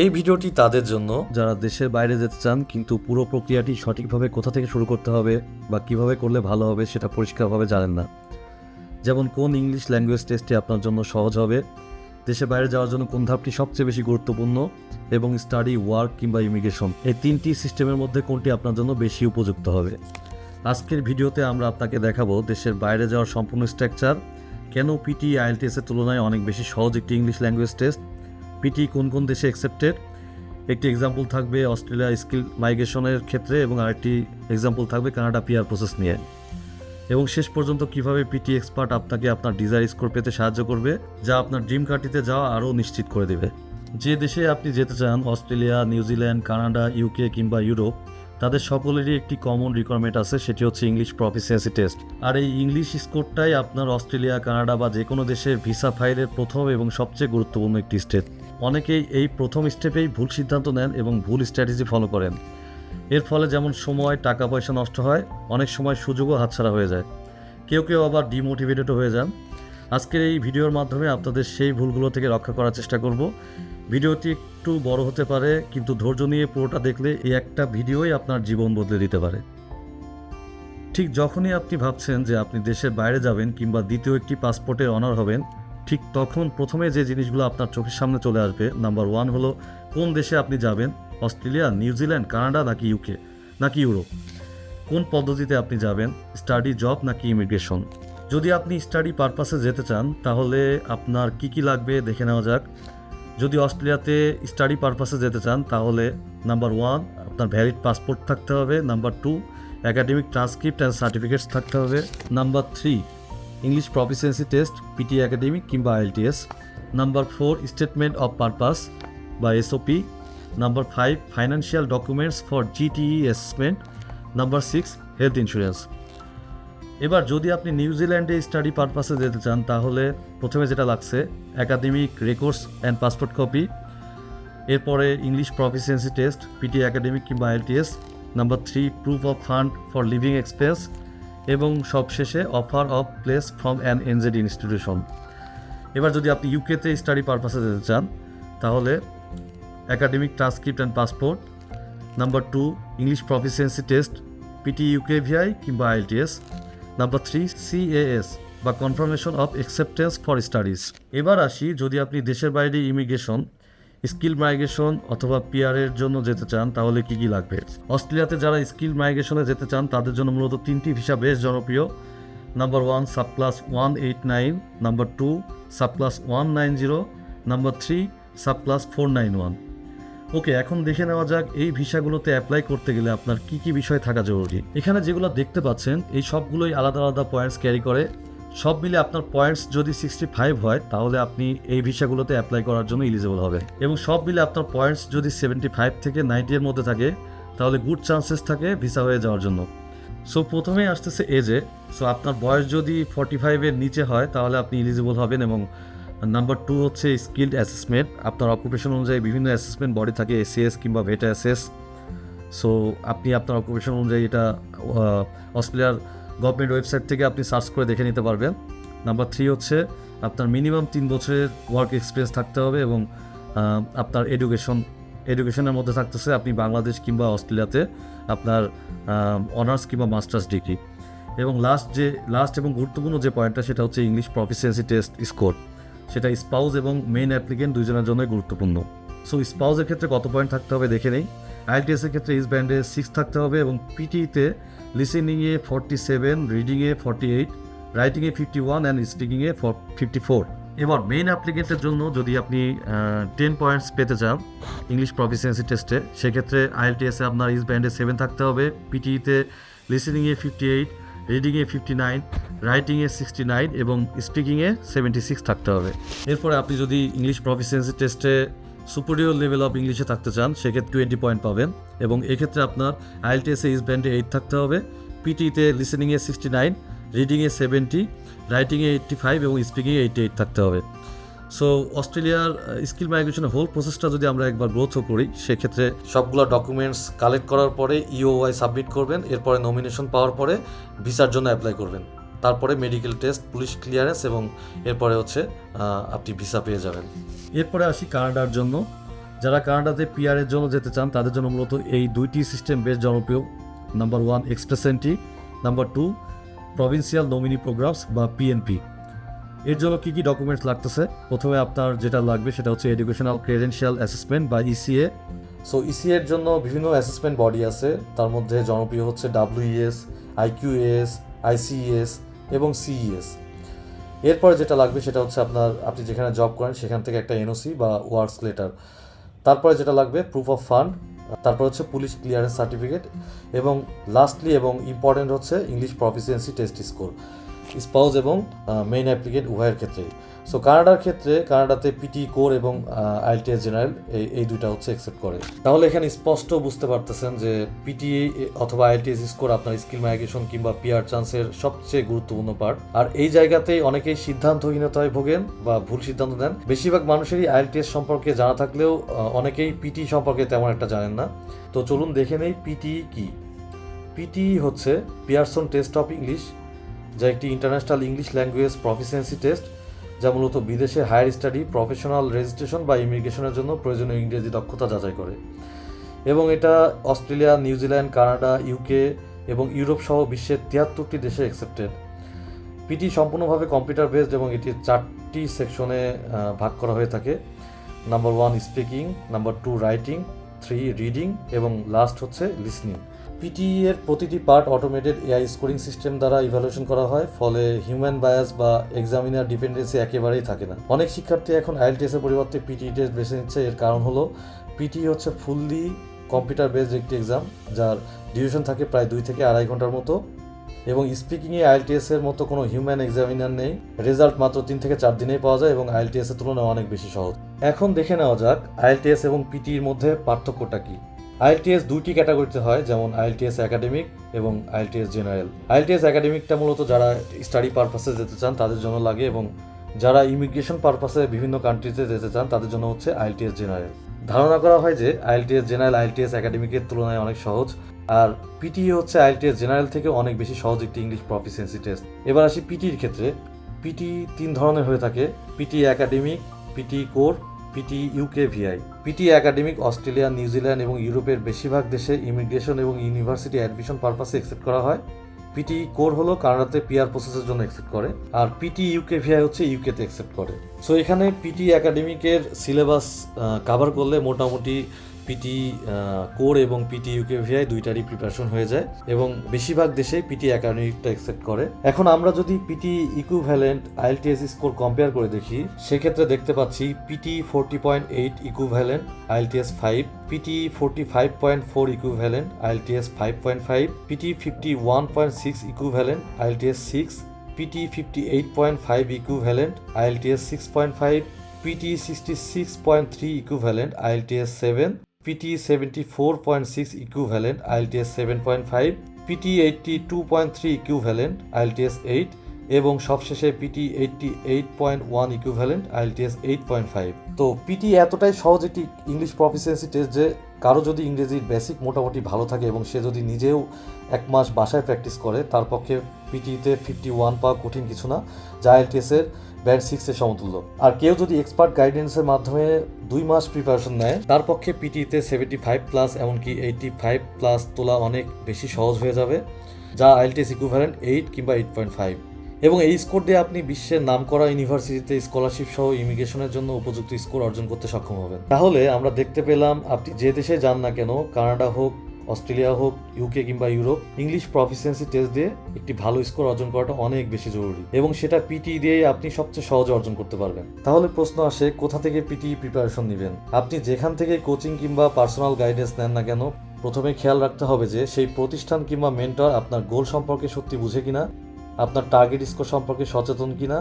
এই ভিডিওটি তাদের জন্য যারা দেশের বাইরে যেতে চান কিন্তু পুরো প্রক্রিয়াটি সঠিকভাবে কোথা থেকে শুরু করতে হবে বা কিভাবে করলে ভালো হবে সেটা পরিষ্কারভাবে জানেন না। যেমন কোন ইংলিশ ল্যাঙ্গুয়েজ টেস্টটি আপনার জন্য সহজ হবে, দেশের বাইরে যাওয়ার জন্য কোন ধাপটি সবচেয়ে বেশি গুরুত্বপূর্ণ এবং স্টাডি, ওয়ার্ক কিংবা ইমিগ্রেশন, এই তিনটি সিস্টেমের মধ্যে কোনটি আপনার জন্য বেশি উপযুক্ত হবে। আজকের ভিডিওতে আমরা আপনাকে দেখাবো দেশের বাইরে যাওয়ার সম্পূর্ণ স্ট্রাকচার, কেন পিটি আইএলটিএসের তুলনায় অনেক বেশি সহজ একটি ইংলিশ ল্যাঙ্গুয়েজ টেস্ট, পিটি কোন কোন দেশে অ্যাকসেপ্টেড, একটি এক্সাম্পল থাকবে অস্ট্রেলিয়া স্কিল মাইগ্রেশনের ক্ষেত্রে এবং আরেকটি এক্সাম্পল থাকবে কানাডা পিআর প্রসেস নিয়ে, এবং শেষ পর্যন্ত কিভাবে পিটি এক্সপার্ট আপনাকে আপনার ডিজায়ার স্কোর পেতে সাহায্য করবে, যা আপনার ড্রিম কান্ট্রিতে যাওয়া আরও নিশ্চিত করে দেবে। যে দেশে আপনি যেতে চান, অস্ট্রেলিয়া, নিউজিল্যান্ড, কানাডা, ইউকে কিংবা ইউরোপ, তাদের সকলেরই একটি কমন রিকোয়ারমেন্ট আছে, সেটি হচ্ছে ইংলিশ প্রফিসিয়েন্সি টেস্ট। আর এই ইংলিশ স্কোরটাই আপনার অস্ট্রেলিয়া, কানাডা বা যে কোনো দেশের ভিসা ফাইলের প্রথম এবং সবচেয়ে গুরুত্বপূর্ণ একটি স্টেপ। অনেকেই এই প্রথম স্টেপেই ভুল সিদ্ধান্ত নেন এবং ভুল স্ট্র্যাটেজি ফলো করেন। এর ফলে যেমন সময়, টাকা পয়সা নষ্ট হয়, অনেক সময় সুযোগও হাতছাড়া হয়ে যায়। কেউ কেউ আবার ডিমোটিভেটেডও হয়ে যান। আজকের এই ভিডিওর মাধ্যমে আপনাদের সেই ভুলগুলো থেকে রক্ষা করার চেষ্টা করব। ভিডিওটি একটু বড় হতে পারে, কিন্তু ধৈর্য নিয়ে পুরোটা দেখলে এই একটা ভিডিওই আপনার জীবন বদলে দিতে পারে। ঠিক যখনই আপনি ভাবছেন যে আপনি দেশের বাইরে যাবেন কিংবা দ্বিতীয় একটি পাসপোর্টের অনার হবেন, ঠিক তখন প্রথমে যে জিনিসগুলো আপনার চোখের সামনে চলে আসবে, নাম্বার 1 হলো কোন দেশে আপনি যাবেন, অস্ট্রেলিয়া, নিউজিল্যান্ড, কানাডা নাকি ইউকে নাকি ইউরোপ। কোন পদ্ধতিতে আপনি যাবেন, স্টাডি, জব নাকি ইমিগ্রেশন। যদি আপনি স্টাডি পারপাসে যেতে চান তাহলে আপনার কি কি লাগবে দেখে নেওয়া যাক। যদি অস্ট্রেলিয়াতে স্টাডি পারপাসে যেতে চান তাহলে নাম্বার 1 আপনার ভ্যালিড পাসপোর্ট থাকতে হবে, number 2 academic transcript and certificates থাকতে হবে, number 3 English proficiency test, PT academic কিংবা IELTS, number 4 statement of purpose বা SOP, number 5 financial documents for GTE assessment, number 6 health insurance. এবার যদি আপনি নিউজিল্যান্ডে স্টাডি পারপাসে যেতে চান তাহলে প্রথমে যেটা লাগছে academic records and passport copy, এরপরে English proficiency test, PT academic কিংবা IELTS, number 3 proof of fund for living expense, এবং সবশেষে offer of place from an NZ institution. এবার যদি আপনি ইউকেতে স্টাডি পারপাসে যেতে চান তাহলে academic transcript and passport, number 2 English proficiency test, PT UKVI কিংবা আইএলটিএস, নাম্বার 3 সিএএস বা confirmation of acceptance for studies. এবার আসি, যদি আপনি দেশের বাইরে ইমিগ্রেশন, স্কিল মাইগ্রেশন অথবা পিআরের জন্য যেতে চান তাহলে কি কি লাগবে। অস্ট্রেলিয়াতে যারা স্কিল মাইগ্রেশনে যেতে চান তাদের জন্য মূলত 3টি ভিসা বেশ জনপ্রিয়। Number 1 subclass 189, number 2 subclass 190, number 3 subclass 491। ওকে, এখন দেখে নেওয়া যাক এই ভিসাগুলোতে অ্যাপ্লাই করতে গেলে আপনার কি কি বিষয় থাকা জরুরি। এখানে যেগুলো দেখতে পাচ্ছেন এই সবগুলোই আলাদা আলাদা পয়েন্টস ক্যারি করে। সব মিলে আপনার পয়েন্টস যদি 65 হয় তাহলে আপনি এই ভিসাগুলোতে অ্যাপ্লাই করার জন্য এলিজিবল হবে, এবং সব মিলে আপনার পয়েন্টস যদি 75 থেকে 90 এর মধ্যে থাকে তাহলে গুড চান্সেস থাকে ভিসা হয়ে যাওয়ার জন্য। সো প্রথমেই আসতেছে এজে। সো আপনার বয়স যদি 45 এর নিচে হয় তাহলে আপনি এলিজিবল হবেন, এবং নাম্বার 2 হচ্ছে স্কিল্ড অ্যাসেসমেন্ট। আপনার অকুপেশন অনুযায়ী বিভিন্ন অ্যাসেসমেন্ট বডি থাকে, এসিএস কিংবা ভেটা অ্যাসেস। সো আপনি আপনার অকুপেশন অনুযায়ী এটা অস্ট্রেলিয়ার গভর্নমেন্ট ওয়েবসাইট থেকে আপনি সার্চ করে দেখে নিতে পারবেন। নাম্বার 3 হচ্ছে আপনার মিনিমাম 3 বছরের ওয়ার্ক এক্সপিরিয়েন্স থাকতে হবে, এবং আপনার এডুকেশনের মধ্যে থাকতেছে আপনি বাংলাদেশ কিংবা অস্ট্রেলিয়াতে আপনার অনার্স কিংবা মাস্টার্স ডিগ্রি। এবং লাস্ট এবং গুরুত্বপূর্ণ যে পয়েন্টটা সেটা হচ্ছে ইংলিশ প্রফিসিয়েন্সি টেস্ট স্কোর। সেটা স্পাউস এবং মেইন অ্যাপ্লিকেন্ট দুজনের জন্যই গুরুত্বপূর্ণ। সো স্পাউসের ক্ষেত্রে কত পয়েন্ট থাকতে হবে দেখে নেই। আইএলটিএসের ক্ষেত্রে ইস ব্যান্ডে 6 থাকতে হবে, এবং পিটিতে লিসেনিংয়ে 47, রিডিংয়ে 48, রাইটিংয়ে 51 অ্যান্ড স্পিকিংয়ে 54। এবার মেইন অ্যাপ্লিকেন্টের জন্য যদি আপনি 10 পয়েন্টস পেতে চান ইংলিশ প্রফিসিয়েন্সি টেস্টে, সেক্ষেত্রে আইএলটিএসে আপনার ইস ব্যান্ডে 7 থাকতে হবে, পিটিতে লিসেনিংয়ে 58, রিডিংয়ে 59, রাইটিংয়ে 69 এবং স্পিকিংয়ে 76 থাকতে হবে। এরপরে আপনি যদি ইংলিশ প্রফিসিয়েন্সি টেস্টে সুপিরিয়র লেভেল অফ ইংলিশে থাকতে চান সেক্ষেত্রে 20 পয়েন্ট পাবেন, এবং এক্ষেত্রে আপনার আইএলটিএসে ইস ব্যান্ডে 8 থাকতে হবে, পিটিতে লিসেনিংয়ে 69, রিডিংয়ে 70, রাইটিংয়ে 85 এবং স্পিকিংয়ে 88 থাকতে হবে। সো অস্ট্রেলিয়ার স্কিল মাইগ্রেশনের হোল প্রসেসটা যদি আমরা একবার গ্রোথ করি, সেক্ষেত্রে সবগুলো ডকুমেন্টস কালেক্ট করার পরে ইওওয়াই সাবমিট করবেন, এরপরে নমিনেশন পাওয়ার পরে ভিসার জন্য অ্যাপ্লাই করবেন, তারপরে মেডিকেল টেস্ট, পুলিশ ক্লিয়ারেন্স, এবং এরপরে হচ্ছে আপনি ভিসা পেয়ে যাবেন। এরপরে আসি কানাডার জন্য। যারা কানাডাতে পিআরের জন্য যেতে চান তাদের জন্য মূলত এই দুইটি সিস্টেম বেশ জনপ্রিয়। Number 1 express entry, number 2 provincial nominee programs বা পিএনপি। এর জন্য কী কী ডকুমেন্টস লাগতেছে? প্রথমে আপনার যেটা লাগবে সেটা হচ্ছে এডুকেশনাল ক্রেডেনশিয়াল অ্যাসেসমেন্ট বা ইসিএ। সো ইসিএ এর জন্য বিভিন্ন অ্যাসেসমেন্ট বডি আছে, তার মধ্যে জনপ্রিয় হচ্ছে ডাব্লিউইএস, আইকিউএস, আইসিএস এবং সিইএস। এরপরে যেটা লাগবে সেটা হচ্ছে আপনি যেখানে জব করেন সেখান থেকে একটা এনওসি বা ওয়ার্কস লেটার। তারপরে যেটা লাগবে প্রুফ অফ ফান্ড, তারপর হচ্ছে পুলিশ ক্লিয়ারেন্স সার্টিফিকেট, এবং লাস্টলি এবং ইম্পর্টেন্ট হচ্ছে English proficiency test score, spouse এবং মেইন অ্যাপ্লিকেন্ট উভয়ের ক্ষেত্রেই। সো কানাডার ক্ষেত্রে কানাডাতে পিটি কোর এবং আইএলটিএস জেনারেল এই দুইটা হচ্ছে অ্যাকসেপ্ট করে। তাহলে এখানে স্পষ্ট বুঝতে পারতেছেন যে পিটি অথবা আইএলটিএস স্কোর আপনার স্কিল মাইগ্রেশন কিংবা পিআর চান্সের সবচেয়ে গুরুত্বপূর্ণ পার্ট। আর এই জায়গাতেই অনেকেই সিদ্ধান্তহীনতায় ভোগেন বা ভুল সিদ্ধান্ত নেন। বেশিরভাগ মানুষেরই আইএলটিএস সম্পর্কে জানা থাকলেও অনেকেই পিটি সম্পর্কে তেমন একটা জানেন না। তো চলুন দেখে নেই পিটি কি। পিটি হচ্ছে পিয়ারসন টেস্ট অফ ইংলিশ, যা একটি international English language proficiency test, যা মূলত বিদেশে হায়ার স্টাডি, প্রফেশনাল রেজিস্ট্রেশন বা ইমিগ্রেশনের জন্য প্রয়োজনীয় ইংরেজি দক্ষতা যাচাই করে। এবং এটা অস্ট্রেলিয়া, নিউজিল্যান্ড, কানাডা, ইউকে এবং ইউরোপ সহ বিশ্বের 73টি দেশে অ্যাকসেপ্টেড। পিটি সম্পূর্ণভাবে কম্পিউটার বেসড এবং এটি 4টি সেকশনে ভাগ করা হয়ে থাকে। Number 1 speaking, number 2 writing, 3 reading এবং লাস্ট হচ্ছে লিসনিং। পিটি এর প্রতিটি part automated AI scoring system দ্বারা ইভ্যালুয়েশন করা হয়, ফলে হিউম্যান বায়াস বা এক্সামিনার ডিপেন্ডেন্সি একেবারেই থাকে না। অনেক শিক্ষার্থী এখন আইএলটিএস এর পরিবর্তে পিটি টেস্ট বেছে নিচ্ছে। এর কারণ হলো পিটি হচ্ছে ফুললি কম্পিউটার বেসড একটি এক্সাম, যার ডিউরেশন থাকে প্রায় 2 থেকে 2.5 ঘন্টার মতো, এবং স্পিকিংয়ে আইএলটিএস এর মতো কোনো হিউম্যান এক্সামিনার নেই। রেজাল্ট মাত্র 3 থেকে 4 দিনেই পাওয়া যায় এবং আইএলটিএস এর তুলনায় অনেক বেশি সহজ। এখন দেখে নেওয়া যাক আইএলটিএস এবং পিটির মধ্যে পার্থক্যটা কী। আইএলটিএস 2টি ক্যাটাগরিতে হয়, যেমন আইএলটিএস একাডেমিক এবং আইএলটিএস জেনারেল। আইএলটিএস একাডেমিকটা মূলত যারা স্টাডি পারপাসে যেতে চান তাদের জন্য লাগে, এবং যারা ইমিগ্রেশন পারপাসে বিভিন্ন কান্ট্রিতে যেতে চান তাদের জন্য হচ্ছে আইএলটিএস জেনারেল। ধারণা করা হয় যে আইএলটিএস জেনারেল আইএলটিএস একাডেমিকের তুলনায় অনেক সহজ, আর পিটি হচ্ছে আইএলটিএস জেনারেল থেকে অনেক বেশি সহজ একটি ইংলিশ প্রফিসিয়েন্সি টেস্ট। এবার আসি পিটির ক্ষেত্রে। পিটি 3 ধরনের হয়ে থাকে: PT academic, PT core, PT UKVI. PT academic Australia, New Zealand এবং ইউরোপের বেশিরভাগ দেশে ইমিগ্রেশন এবং ইউনিভার্সিটি অ্যাডমিশন পারপাসে অ্যাকসেপ্ট করা হয়। পিটি কোর হলো কানাডাতে পিআর প্রসেসের জন্য অ্যাকসেপ্ট করে, আর পিটি ইউকেভিআই হচ্ছে ইউকেতে অ্যাকসেপ্ট করে। সো এখানে পিটি একাডেমিকের সিলেবাস কভার করলে মোটামুটি পিটি কোর এবং পিটি ইউকেভিআই দুইটারই প্রিপারেশন হয়ে যায়, এবং বেশিরভাগ দেশেই পিটি একাডেমিকটা অ্যাকসেপ্ট করে। এখন আমরা যদি PT equivalent IELTS score compare করে দেখি, সেক্ষেত্রে দেখতে পাচ্ছি PT 40.8 equivalent IELTS 5, PT 45.4 equivalent IELTS 5.5, PT 51.6 equivalent IELTS 6, PT 58.5 equivalent IELTS 6.5, PT 66.3 equivalent IELTS 7, PT 74.6 equivalent IELTS 7.5, PT 82.3 equivalent IELTS 8 এবং সবশেষে পিটি 88.1 ইকুইভ্যালেন্ট আইএলটিএস 8.5। তো পিটি এতটাই সহজ একটি ইংলিশ প্রফিসিয়েন্সি টেস্ট যে কারো যদি ইংরেজির বেসিক মোটামুটি ভালো থাকে এবং সে যদি নিজেও 1 মাস বাসায় প্র্যাকটিস করে, তার পক্ষে পিটিতে 51 পাওয়া কঠিন কিছু না, যা আইএলটিএস এর ব্যান্ড 6 এর সমতুল্য। আর কেউ যদি এক্সপার্ট গাইডেন্সের মাধ্যমে 2 মাস প্রিপারেশন নেয়, তার পক্ষে পিটিতে 75+ এমনকি 85+ তোলা অনেক বেশি সহজ হয়ে যাবে, যা আইএলটিএস ইকুইভ্যালেন্ট 8 কিংবা 8.5। এবং এই স্কোর দিয়ে আপনি বিশ্বের নামকরা ইউনিভার্সিটিতে স্কলারশিপ সহ ইমিগ্রেশনের জন্য উপযুক্ত স্কোর অর্জন করতে সক্ষম হবেন। তাহলে আমরা দেখতে পেলাম আপনি যে দেশে যান না কেন, কানাডা হোক, অস্ট্রেলিয়া হোক, ইউকে কিংবা ইউরোপ, ইংলিশ প্রফিসিয়েন্সি টেস্ট দিয়ে একটি ভালো স্কোর অর্জন করাটা অনেক বেশি জরুরি, এবং সেটা পিটি দিয়েই আপনি সবচেয়ে সহজে অর্জন করতে পারবেন। তাহলে প্রশ্ন আসে, কোথা থেকে পিটি প্রিপারেশন নেবেন? আপনি যেখান থেকে কোচিং কিংবা পার্সোনাল গাইডেন্স নেন না কেন, প্রথমে খেয়াল রাখতে হবে যে সেই প্রতিষ্ঠান কিংবা মেন্টর আপনার গোল সম্পর্কে সত্যি বুঝে কিনা, আপনার টার্গেট স্কোর সম্পর্কে সচেতন কিনা,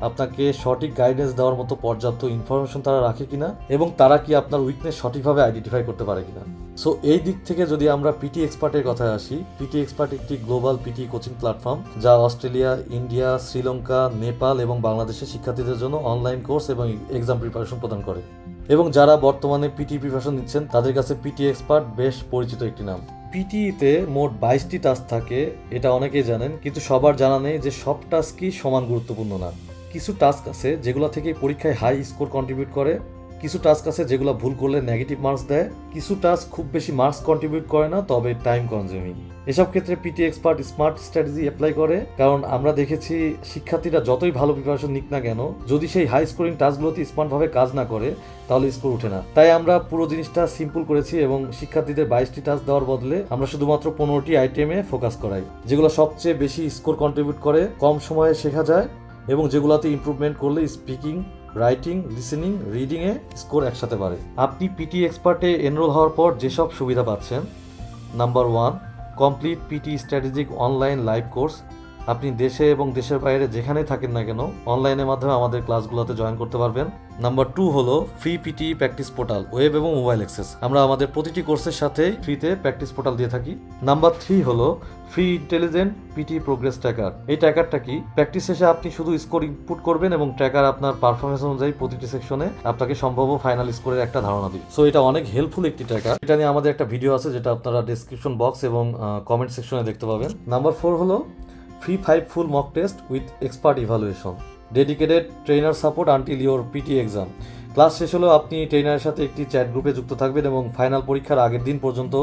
আপনাকে সঠিক গাইডেন্স দেওয়ার মতো পর্যাপ্ত ইনফরমেশন তারা রাখে কিনা, এবং তারা কি আপনার উইকনেস সঠিকভাবে আইডেন্টিফাই করতে পারে কিনা। সো এই দিক থেকে যদি আমরা পিটি এক্সপার্টের কথায় আসি, পিটি এক্সপার্ট একটি গ্লোবাল পিটি কোচিং প্ল্যাটফর্ম, যা অস্ট্রেলিয়া, ইন্ডিয়া, শ্রীলঙ্কা, নেপাল এবং বাংলাদেশের শিক্ষার্থীদের জন্য অনলাইন কোর্স এবং এক্সাম প্রিপারেশন প্রদান করে। এবং যারা বর্তমানে পিটি প্রিপারেশন নিচ্ছেন তাদের কাছে পিটি এক্সপার্ট বেশ পরিচিত একটি নাম। পিটিতে মোট 22টি টাস্ক থাকে, এটা অনেকেই জানেন, কিন্তু সবার জানা নেই যে সব টাস্কই সমান গুরুত্বপূর্ণ না। কিছু টাস্ক আছে যেগুলো থেকে পরীক্ষায় হাই স্কোর কন্ট্রিবিউট করে, কিছু টাস্ক আছে যেগুলো ভুল করলে নেগেটিভ মার্কস দেয়, কিছু টাস্ক খুব বেশি মার্কস কন্ট্রিবিউট করে না, তবে টাইম কনজিউমিং। এসব ক্ষেত্রে PT expert smart strategy apply করে, কারণ আমরা দেখেছি শিক্ষার্থীরা যতই ভালো প্রিপারেশন নিক না কেন, যদি সেই হাই স্কোরিং টাস্কগুলোতে স্মার্টভাবে কাজ না করে তাহলে স্কোর উঠে না। তাই আমরা পুরো জিনিসটা সিম্পল করেছি এবং শিক্ষার্থীদের 22টি টাস্ক দেওয়ার বদলে আমরা শুধুমাত্র 15টি আইটেমে ফোকাস করাই, যেগুলো সবচেয়ে বেশি স্কোর কন্ট্রিবিউট করে, কম সময়ে শেখা যায় এবং যেগুলোতে ইমপ্রুভমেন্ট করলে স্পিকিং, রাইটিং, লিসেনিং, রিডিংয়ে স্কোর একসাথে বাড়ে। আপনি পিটি এক্সপার্টে এনরোল হওয়ার পর যেসব সুবিধা পাচ্ছেন: number 1, complete PT strategic online live course. আপনি দেশে এবং দেশের বাইরে যেখানেই থাকেন না কেন অনলাইনের মাধ্যমে আমাদের ক্লাসগুলোতে জয়েন করতে পারবেন। নাম্বার 2 হলো free PT practice portal, web এবং মোবাইল অ্যাক্সেস। আমরা আমাদের প্রতিটি কোর্সের সাথে ফ্রিতে প্র্যাকটিস পোর্টাল দিয়ে থাকি। নাম্বার 3 হলো free intelligent PT progress tracker. এই ট্র্যাকারটা কি? প্র্যাকটিস শেষে আপনি শুধু স্কোর ইনপুট করবেন এবং ট্র্যাকার আপনার পারফরমেন্স অনুযায়ী প্রতিটি সেকশনে আপনাকে সম্ভাব্য ফাইনাল স্কোরের একটা ধারণা দিবে। সো এটা অনেক হেল্পফুল একটি ট্র্যাকার। এটা নিয়ে আমাদের একটা ভিডিও আছে যেটা আপনারা ডেসক্রিপশন বক্স এবং কমেন্ট সেকশনে দেখতে পাবেন। নাম্বার 4 হলো free 5 full mock test with expert evaluation, dedicated trainer support until your PT exam. Class শেষ হলেও আপনি ট্রেনারের সাথে একটি চ্যাট গ্রুপে যুক্ত থাকবেন এবং ফাইনাল পরীক্ষার আগের দিন পর্যন্ত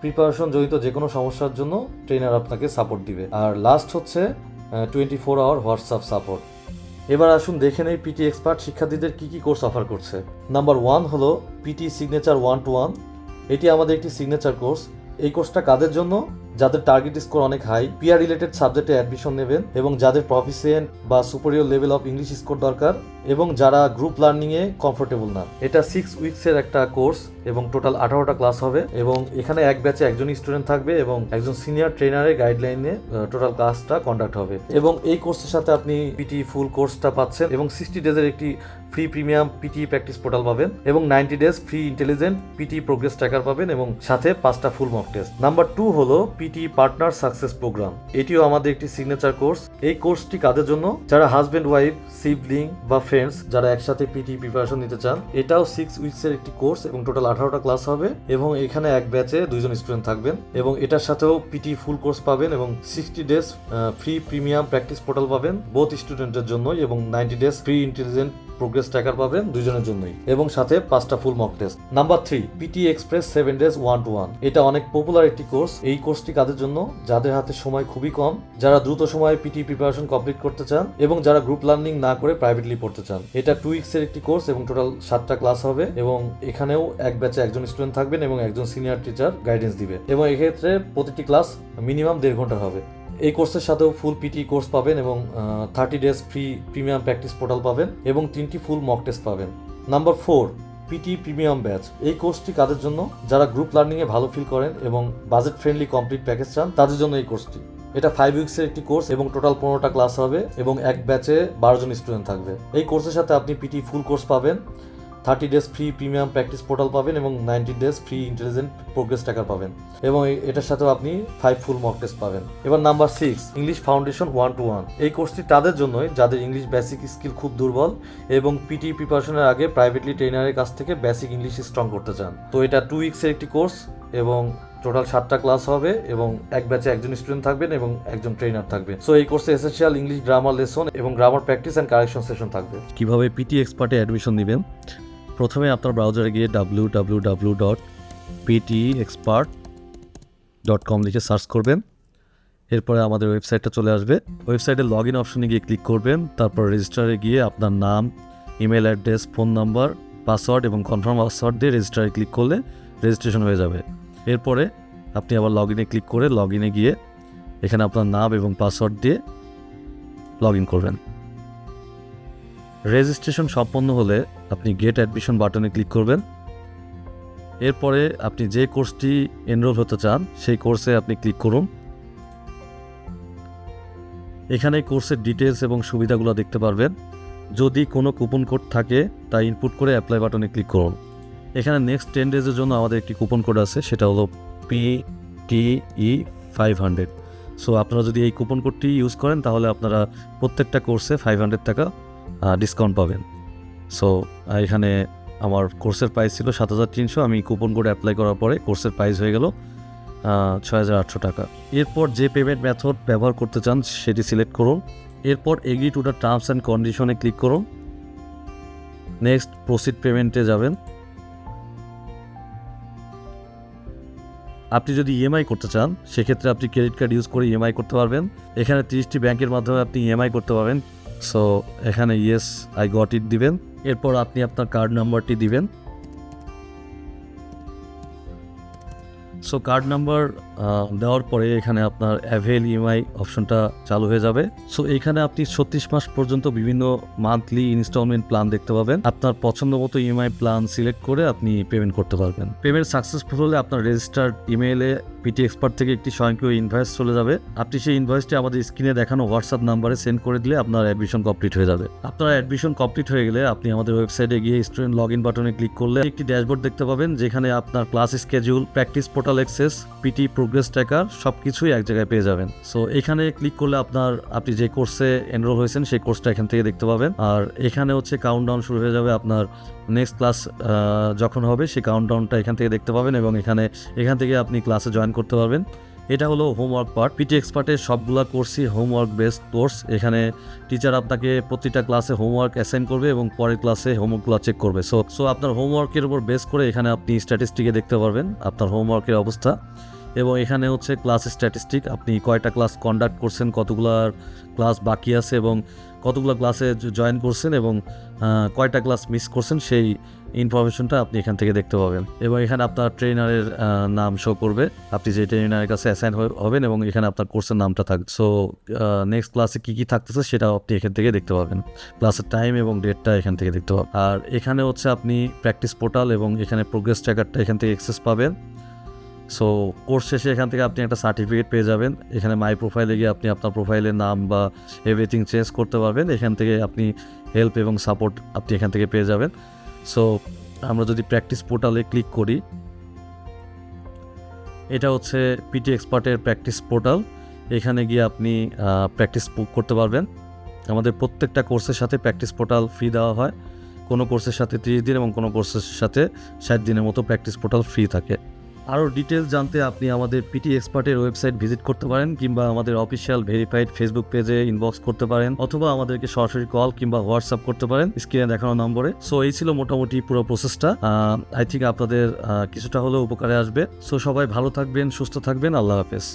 প্রিপারেশন জড়িত যে কোনো সমস্যার জন্য ট্রেনার আপনাকে সাপোর্ট দিবে। আর লাস্ট হচ্ছে 24 আওয়ার হোয়াটসঅ্যাপ সাপোর্ট। এবার আসুন দেখে নেই পিটি এক্সপার্ট শিক্ষার্থীদের কী কী কোর্স অফার করছে। নাম্বার 1 হলো পিটি সিগনেচার 1-to-1। এটি আমাদের একটি সিগনেচার কোর্স। এই কোর্সটা কাদের জন্য? যাদের টার্গেট স্কোর অনেক হাই, পিআর রিলেটেড সাবজেক্টে অ্যাডমিশন নেবেন এবং যাদের প্রফিসিয়েন্ট বা superior level of English score দরকার এবং যারা গ্রুপ লার্নিংয়ে কমফোর্টেবল না। এটা 6 উইকসের একটা কোর্স এবং টোটাল 18টা ক্লাস হবে এবং এখানে এক ব্যাচে একজনই স্টুডেন্ট থাকবে এবং একজন সিনিয়র ট্রেনারের গাইডলাইনে টোটাল ক্লাসটা কন্ডাক্ট হবে। এবং এই কোর্সের সাথে আপনি পিটি ফুল কোর্সটা পাচ্ছেন এবং 60 ডেজের একটি free premium PT practice portal পাবেন এবং 90 days free intelligent PT progress tracker পাবেন এবং সাথে 5টা ফুল মক টেস্ট। নাম্বার 2 হলো পিটি পার্টনার সাকসেস প্রোগ্রাম। এটিও আমাদের একটি সিগনেচার কোর্স। এই কোর্সটি কাদের জন্য? যারা হাজবেন্ড ওয়াইফ, সিবলিং বা ফ্রেন্ডস যারা একসাথে পিটি প্রিপারেশন নিতে চান। এটাও 6 উইকসের একটি কোর্স এবং টোটাল 18টা ক্লাস হবে এবং এখানে এক ব্যাচে 2জন স্টুডেন্ট থাকবেন এবং এটার সাথেও পিটি ফুল কোর্স পাবেন এবং 60 days free premium practice portal পাবেন বোথ স্টুডেন্টের জন্যই এবং 90 days free intelligent progress tracker পাবেন 2জনের জন্যই এবং সাথে 5টা full mock test. Number 3 PT express 7 days 1-to-1। এটা অনেক পপুলার একটি কোর্স। এই কোর্সটি কাদের জন্য? যাদের হাতে সময় খুবই কম, যারা দ্রুত সময়ে পিটি প্রিপারেশন কমপ্লিট করতে চান এবং যারা গ্রুপ লার্নিং না করে প্রাইভেটলি পড়তে চান। এটা 2 উইকসের একটি কোর্স এবং টোটাল 7টা ক্লাস হবে এবং এখানেও এক ব্যাচে একজন স্টুডেন্ট থাকবেন এবং একজন সিনিয়র টিচার গাইডেন্স দিবে এবং এক্ষেত্রে প্রতিটি ক্লাস মিনিমাম 1.5 ঘন্টার হবে। এই কোর্সের সাথেও ফুল পিটি কোর্স পাবেন এবং 30 days free premium practice portal পাবেন এবং 3টি ফুল মক টেস্ট পাবেন। Number 4 PT premium batch. এই কোর্সটি কাদের জন্য? যারা গ্রুপ লার্নিংয়ে ভালো ফিল করেন এবং বাজেট ফ্রেন্ডলি কমপ্লিট প্যাকেজ চান তাদের জন্য এই কোর্সটি। এটা 5 উইকসের একটি কোর্স এবং টোটাল 15টা ক্লাস হবে এবং এক ব্যাচে 12 জন স্টুডেন্ট থাকবে। এই কোর্সের সাথে আপনি পিটি ফুল কোর্স পাবেন, 30 days free premium practice portal পাবেন এবং 90 days free intelligent progress tracker পাবেন এবং এটার সাথেও আপনি 5 ফুল মক টেস্ট পাবেন। এবার নাম্বার 6 ইংলিশ ফাউন্ডেশন 1-to-1। এই কোর্সটি তাদের জন্যই যাদের ইংলিশ বেসিক স্কিল খুব দুর্বল এবং পিটি প্রিপারেশনের আগে প্রাইভেটলি ট্রেনারের কাছ থেকে বেসিক ইংলিশ স্ট্রং করতে চান। তো এটা 2 উইকসের একটি কোর্স এবং টোটাল 7টা ক্লাস হবে এবং এক ব্যাচে একজন স্টুডেন্ট থাকবেন এবং একজন ট্রেনার থাকবে। সো এই কোর্সে এসেনশিয়াল ইংলিশ গ্রামার লেসন এবং grammar practice and correction session থাকবে। কিভাবে পিটি এক্সপার্টে অ্যাডমিশন নেবেন? প্রথমে আপনার ব্রাউজারে গিয়ে www.ptexpert.com লিখে সার্চ করবেন। এরপরে আমাদের ওয়েবসাইটটা চলে আসবে। ওয়েবসাইটে লগ ইন অপশনে গিয়ে ক্লিক করবেন। তারপর রেজিস্টারে গিয়ে আপনার নাম, email address, phone number, password এবং কনফার্ম পাসওয়ার্ড দিয়ে রেজিস্টারে ক্লিক করলে রেজিস্ট্রেশন হয়ে যাবে। এরপরে আপনি আবার লগ ইনে ক্লিক করে লগ ইনে গিয়ে এখানে আপনার নাম এবং পাসওয়ার্ড দিয়ে লগ ইন করবেন। রেজিস্ট্রেশন সম্পন্ন হলে আপনি গেট অ্যাডমিশন বাটনে ক্লিক করবেন। এরপরে আপনি যে কোর্সটি এনরোল হতে চান সেই কোর্সে আপনি ক্লিক করুন। এখানে কোর্সের ডিটেলস এবং সুবিধাগুলো দেখতে পারবেন। যদি কোনো কুপন কোড থাকে তা ইনপুট করে অ্যাপ্লাই বাটনে ক্লিক করুন। এখানে নেক্সট 10 ডেজের জন্য আমাদের একটি কুপন কোড আছে, সেটা হলো PTE 500। সো আপনারা যদি এই কুপন কোডটি ইউজ করেন তাহলে আপনারা প্রত্যেকটা কোর্সে 500 টাকা ডিসকাউন্ট পাবেন। সো এখানে আমার কোর্সের প্রাইস ছিল 7,300, আমি কুপন কোড অ্যাপ্লাই করার পরে কোর্সের প্রাইস হয়ে গেল 6,800 টাকা। এরপর যে পেমেন্ট মেথড ব্যবহার করতে চান সেটি সিলেক্ট করুন। এরপর agree to the terms and কন্ডিশনে ক্লিক করুন। নেক্সট প্রসিড পেমেন্টে যাবেন। আপনি যদি ইএমআই করতে চান সেক্ষেত্রে আপনি ক্রেডিট কার্ড ইউজ করে ইএমআই করতে পারবেন। এখানে 30টি ব্যাংকের মাধ্যমে আপনি ইএমআই করতে পারবেন। সো এখানে ইয়েস আই গট ইট দিবেন। এরপর আপনি আপনার কার্ড নাম্বারটি দিবেন। সো কার্ড নাম্বার দেওয়ার পরে এখানে আপনার অ্যাভেল ইএমআই অপশনটা চালু হয়ে যাবে। সো এখানে আপনি 36 মাস পর্যন্ত বিভিন্ন মান্থলি ইনস্টলমেন্ট প্ল্যান দেখতে পাবেন। আপনার পছন্দ মতো ইএমআই প্ল্যান সিলেক্ট করে আপনি পেমেন্ট করতে পারবেন। পেমেন্ট সাকসেসফুল হলে আপনার রেজিস্টার্ড ইমেইলে পিটি এক্সপার্ট থেকে একটি স্বয়ংক্রিয় ইনভয়েস চলে যাবে। আপনি সেই ইনভয়েসটি আমাদের স্ক্রিনে দেখানো হোয়াটসঅ্যাপ নাম্বারে সেন্ড করে দিলে আপনার অ্যাডমিশন কমপ্লিট হয়ে যাবে। আপনার অ্যাডমিশন কমপ্লিট হয়ে গেলে আপনি আমাদের ওয়েবসাইটে গিয়ে স্টুডেন্ট লগ ইন বাটনে ক্লিক করলে একটি ড্যাশবোর্ড দেখতে পাবেন, যেখানে আপনার class schedule, practice portal access, PT progress tracker সবকিছুই এক জায়গায় পেয়ে যাবেন। সো এখানে ক্লিক করলে আপনি যে কোর্সে এনরোল হয়েছেন সেই কোর্সটা এখান থেকে দেখতে পাবেন। আর এখানে হচ্ছে কাউন্টডাউন শুরু হয়ে যাবে। আপনার নেক্সট ক্লাস যখন হবে সেই কাউন্টডাউনটা এখান থেকে দেখতে পাবেন এবং এখান থেকে আপনি ক্লাসে জয়েন করতে পারবেন। এটা হলো হোমওয়ার্ক পার্ট। পিটি এক্সপার্টের সবগুলা কোর্সই হোমওয়ার্ক বেসড কোর্স। এখানে টিচার আপনাকে প্রতিটা ক্লাসে হোমওয়ার্ক অ্যাসাইন করবে এবং পরের ক্লাসে হোমওয়ার্কগুলো চেক করবে। সো আপনার হোমওয়ার্কের উপর বেস করে এখানে আপনি স্ট্যাটিস্টিকে দেখতে পারবেন আপনার হোমওয়ার্কের অবস্থা। এবং এখানে হচ্ছে ক্লাস স্ট্যাটিস্টিক, আপনি কয়টা ক্লাস কন্ডাক্ট করছেন, কতগুলো ক্লাস বাকি আছে এবং কতগুলো ক্লাসে জয়েন করছেন এবং কয়টা ক্লাস মিস করছেন সেই ইনফরমেশনটা আপনি এখান থেকে দেখতে পাবেন। এবং এখানে আপনার ট্রেনারের নাম শো করবে, আপনি যে ট্রেনারের কাছে অ্যাসাইন হবেন এবং এখানে আপনার কোর্সের নামটা থাকবে। সো নেক্সট ক্লাসে কী কী থাকতেছে সেটাও আপনি এখান থেকে দেখতে পাবেন। ক্লাসের টাইম এবং ডেটটা এখান থেকে দেখতে পাবেন। আর এখানে হচ্ছে আপনি প্র্যাকটিস পোর্টাল এবং এখানে প্রোগ্রেস ট্র্যাকারটা এখান থেকে অ্যাক্সেস পাবেন। সো কোর্স শেষে এখান থেকে আপনি একটা সার্টিফিকেট পেয়ে যাবেন। এখানে মাই প্রোফাইলে গিয়ে আপনি আপনার প্রোফাইলের নাম বা এভরিথিং চেঞ্জ করতে পারবেন। এখান থেকে আপনি হেল্প এবং সাপোর্ট আপনি এখান থেকে পেয়ে যাবেন। সো আমরা যদি প্র্যাকটিস পোর্টালে ক্লিক করি, এটা হচ্ছে পিটি এক্সপার্টের প্র্যাকটিস পোর্টাল। এখানে গিয়ে আপনি প্র্যাকটিস করতে পারবেন। আমাদের প্রত্যেকটা কোর্সের সাথে প্র্যাকটিস পোর্টাল ফ্রি দেওয়া হয়। কোনো কোর্সের সাথে 30 দিন এবং কোনো কোর্সের সাথে 60 দিনের মতো প্র্যাকটিস পোর্টাল ফ্রি থাকে। আরও ডিটেলস জানতে আপনি আমাদের পিটি এক্সপার্টের ওয়েবসাইট ভিজিট করতে পারেন কিংবা আমাদের অফিসিয়াল ভেরিফাইড ফেসবুক পেজে ইনবক্স করতে পারেন অথবা আমাদেরকে সরাসরি কল কিংবা হোয়াটসঅ্যাপ করতে পারেন স্ক্রিনে দেখানো নম্বরে। সো এই ছিল মোটামুটি পুরো প্রসেসটা। আই থিঙ্ক আপনাদের কিছুটা হলেও উপকারে আসবে। সো সবাই ভালো থাকবেন, সুস্থ থাকবেন। আল্লাহ হাফেজ।